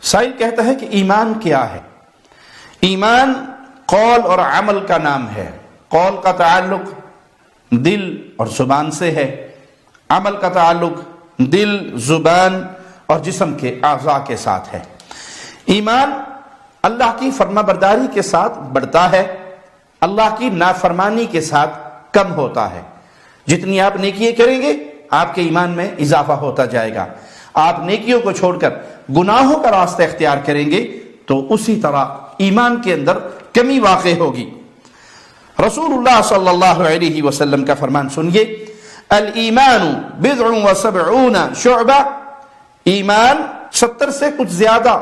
سائل کہتا ہے کہ ایمان کیا ہے؟ ایمان قول اور عمل کا نام ہے۔ قول کا تعلق دل اور زبان سے ہے، عمل کا تعلق دل، زبان اور جسم کے اعضاء کے ساتھ ہے۔ ایمان اللہ کی فرما برداری کے ساتھ بڑھتا ہے، اللہ کی نافرمانی کے ساتھ کم ہوتا ہے۔ جتنی آپ نیکیاں کریں گے آپ کے ایمان میں اضافہ ہوتا جائے گا۔ آپ نیکیوں کو چھوڑ کر گناہوں کا راستہ اختیار کریں گے تو اسی طرح ایمان کے اندر کمی واقع ہوگی۔ رسول اللہ صلی اللہ علیہ وسلم کا فرمان سنیے، الایمان بضع و سبعون شعبہ، ایمان 70 سے کچھ زیادہ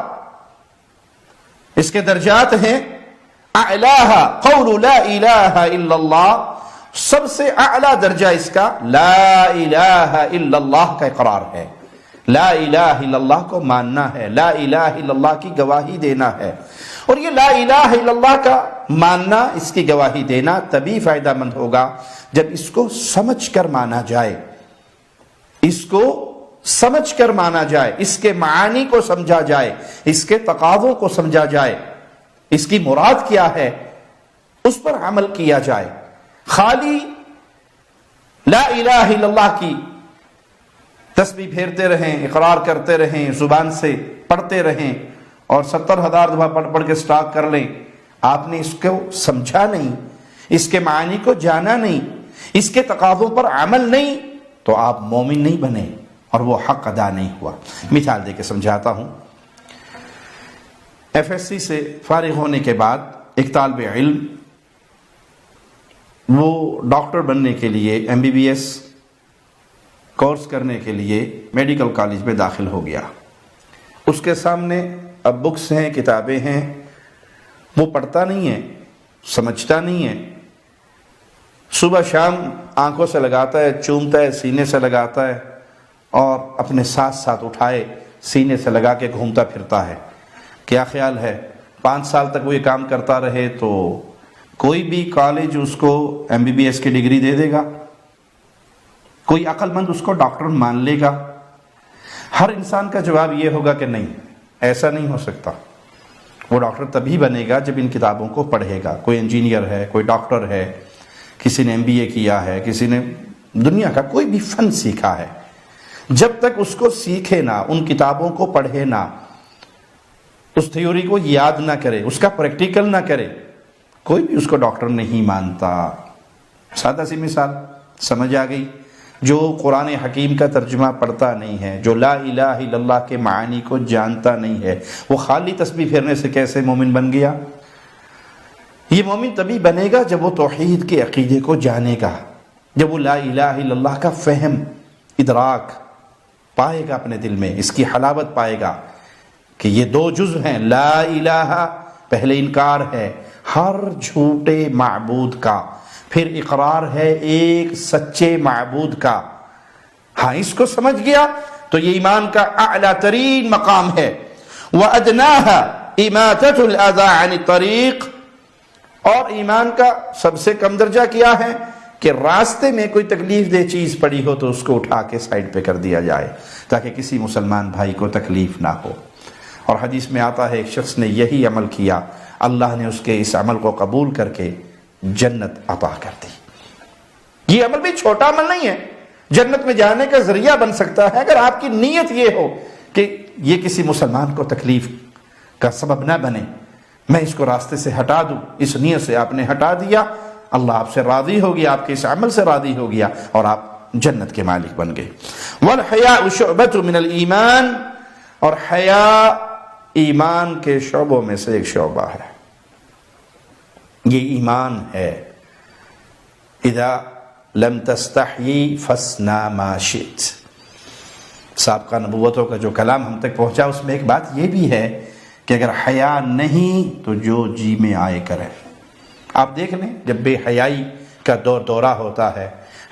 اس کے درجات ہیں۔ اعلاها قول لا الہ الا اللہ، سب سے اعلیٰ درجہ اس کا لا الہ الا اللہ کا اقرار ہے۔ لا الہ الا اللہ کو ماننا ہے، لا الہ الا اللہ کی گواہی دینا ہے۔ اور یہ لا الہ الا اللہ کا ماننا، اس کی گواہی دینا تبھی فائدہ مند ہوگا جب اس کو سمجھ کر مانا جائے، اس کو سمجھ کر مانا جائے، اس کے معانی کو سمجھا جائے، اس کے تقاضوں کو سمجھا جائے، اس کی مراد کیا ہے اس پر عمل کیا جائے۔ خالی لا الہ الا اللہ کی تسبیح پھیرتے رہیں، اقرار کرتے رہیں، زبان سے پڑھتے رہیں اور 70,000 دفعہ پڑھ کے سٹاک کر لیں، آپ نے اس کو سمجھا نہیں، اس کے معانی کو جانا نہیں، اس کے تقاضوں پر عمل نہیں، تو آپ مومن نہیں بنے اور وہ حق ادا نہیں ہوا۔ مثال دے کے سمجھاتا ہوں۔ ایف ایس سی سے فارغ ہونے کے بعد ایک طالب علم وہ ڈاکٹر بننے کے لیے M B B S course کرنے کے لیے میڈیکل کالج میں داخل ہو گیا۔ اس کے سامنے اب بکس ہیں، کتابیں ہیں، وہ پڑھتا نہیں ہے، سمجھتا نہیں ہے، صبح شام آنکھوں سے لگاتا ہے، چومتا ہے، سینے سے لگاتا ہے اور اپنے ساتھ ساتھ اٹھائے سینے سے لگا کے گھومتا پھرتا ہے۔ کیا خیال ہے 5 سال تک وہ یہ کام کرتا رہے تو کوئی بھی کالج اس کو ایم بی بی ایس کی ڈگری دے دے گا؟ کوئی عقل مند اس کو ڈاکٹر مان لے گا؟ ہر انسان کا جواب یہ ہوگا کہ نہیں، ایسا نہیں ہو سکتا۔ وہ ڈاکٹر تبھی بنے گا جب ان کتابوں کو پڑھے گا۔ کوئی انجینئر ہے، کوئی ڈاکٹر ہے، کسی نے ایم بی اے کیا ہے، کسی نے دنیا کا کوئی بھی فن سیکھا ہے، جب تک اس کو سیکھے نہ، ان کتابوں کو پڑھے نہ، اس تھیوری کو یاد نہ کرے، اس کا پریکٹیکل نہ کرے، کوئی بھی اس کو ڈاکٹر نہیں مانتا۔ سادہ سی مثال سمجھ آ گئی؟ جو قرآن حکیم کا ترجمہ پڑھتا نہیں ہے، جو لا الہ الا اللہ کے معانی کو جانتا نہیں ہے، وہ خالی تسبیح پھیرنے سے کیسے مومن بن گیا؟ یہ مومن تبھی بنے گا جب وہ توحید کے عقیدے کو جانے گا، جب وہ لا الہ الا اللہ کا فہم، ادراک پائے گا اپنے دل میں، اس کی حلاوت پائے گا کہ یہ 2 جزء ہیں۔ لا الہ، پہلے انکار ہے ہر جھوٹے معبود کا، پھر اقرار ہے ایک سچے معبود کا۔ ہاں، اس کو سمجھ گیا تو یہ ایمان کا اعلیٰ ترین مقام ہے۔ وَأَدْنَاهَا إِمَاتَةُ الْأَذَىٰ عَنِ الطَّرِيقِ، اور ایمان کا سب سے کم درجہ کیا ہے کہ راستے میں کوئی تکلیف دہ چیز پڑی ہو تو اس کو اٹھا کے سائڈ پہ کر دیا جائے تاکہ کسی مسلمان بھائی کو تکلیف نہ ہو۔ اور حدیث میں آتا ہے ایک شخص نے یہی عمل کیا، اللہ نے اس کے اس عمل کو قبول کر کے جنت عطا کر دی۔ یہ عمل بھی چھوٹا عمل نہیں ہے، جنت میں جانے کا ذریعہ بن سکتا ہے اگر آپ کی نیت یہ ہو کہ یہ کسی مسلمان کو تکلیف کا سبب نہ بنے، میں اس کو راستے سے ہٹا دوں۔ اس نیت سے آپ نے ہٹا دیا، اللہ آپ سے راضی ہو گیا، آپ کے اس عمل سے راضی ہو گیا اور آپ جنت کے مالک بن گئے۔ وَالْحَيَاءُ شُعْبَةٌ مِنَ الْإِيمَانِ، اور حیا ایمان کے شعبوں میں سے ایک شعبہ ہے، یہ ایمان ہے۔ اذا لم تستحیی فاصنع ما شئت، سابقہ نبوتوں کا جو کلام ہم تک پہنچا اس میں ایک بات یہ بھی ہے کہ اگر حیا نہیں تو جو جی میں آئے کرے۔ آپ دیکھ لیں جب بے حیائی کا دورہ ہوتا ہے،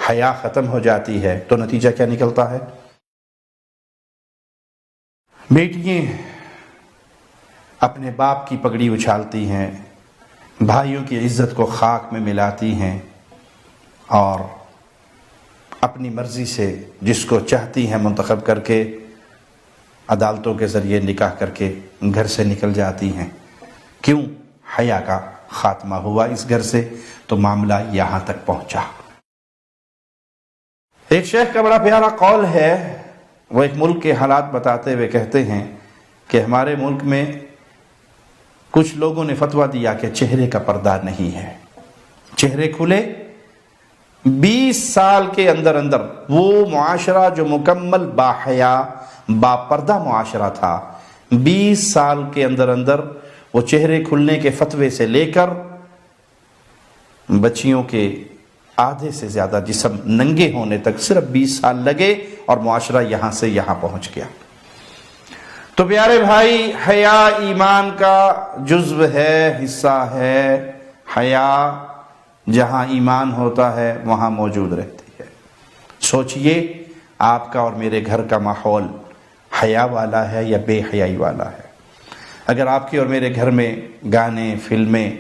حیا ختم ہو جاتی ہے تو نتیجہ کیا نکلتا ہے؟ بیٹیاں اپنے باپ کی پگڑی اچھالتی ہیں، بھائیوں کی عزت کو خاک میں ملاتی ہیں اور اپنی مرضی سے جس کو چاہتی ہیں منتخب کر کے عدالتوں کے ذریعے نکاح کر کے گھر سے نکل جاتی ہیں. کیوں؟ حیا کا خاتمہ ہوا اس گھر سے تو معاملہ یہاں تک پہنچا. ایک شیخ کا بڑا پیارا قول ہے، وہ ایک ملک کے حالات بتاتے ہوئے کہتے ہیں کہ ہمارے ملک میں کچھ لوگوں نے فتویٰ دیا کہ چہرے کا پردہ نہیں ہے. چہرے کھلے، 20 سال کے اندر اندر وہ معاشرہ جو مکمل باحیا با پردہ معاشرہ تھا، 20 سال کے اندر اندر وہ چہرے کھلنے کے فتوے سے لے کر بچیوں کے آدھے سے زیادہ جسم ننگے ہونے تک صرف 20 سال لگے اور معاشرہ یہاں سے یہاں پہنچ گیا. تو پیارے بھائی، حیا ایمان کا جزو ہے، حصہ ہے. حیا جہاں ایمان ہوتا ہے وہاں موجود رہتی ہے. سوچئے آپ کا اور میرے گھر کا ماحول حیا والا ہے یا بے حیائی والا ہے؟ اگر آپ کے اور میرے گھر میں گانے، فلمیں،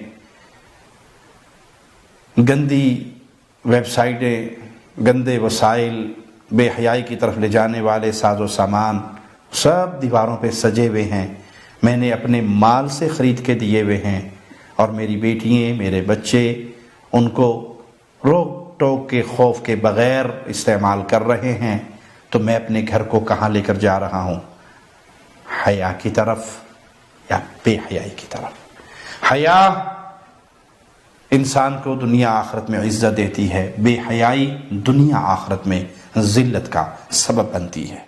گندی ویب سائٹیں، گندے وسائل، بے حیائی کی طرف لے جانے والے ساز و سامان سب دیواروں پہ سجے ہوئے ہیں، میں نے اپنے مال سے خرید کے دیے ہوئے ہیں، اور میری بیٹیاں، میرے بچے ان کو روک ٹوک کے خوف کے بغیر استعمال کر رہے ہیں، تو میں اپنے گھر کو کہاں لے کر جا رہا ہوں؟ حیا کی طرف یا بے حیائی کی طرف؟ حیا انسان کو دنیا آخرت میں عزت دیتی ہے، بے حیائی دنیا آخرت میں ذلت کا سبب بنتی ہے.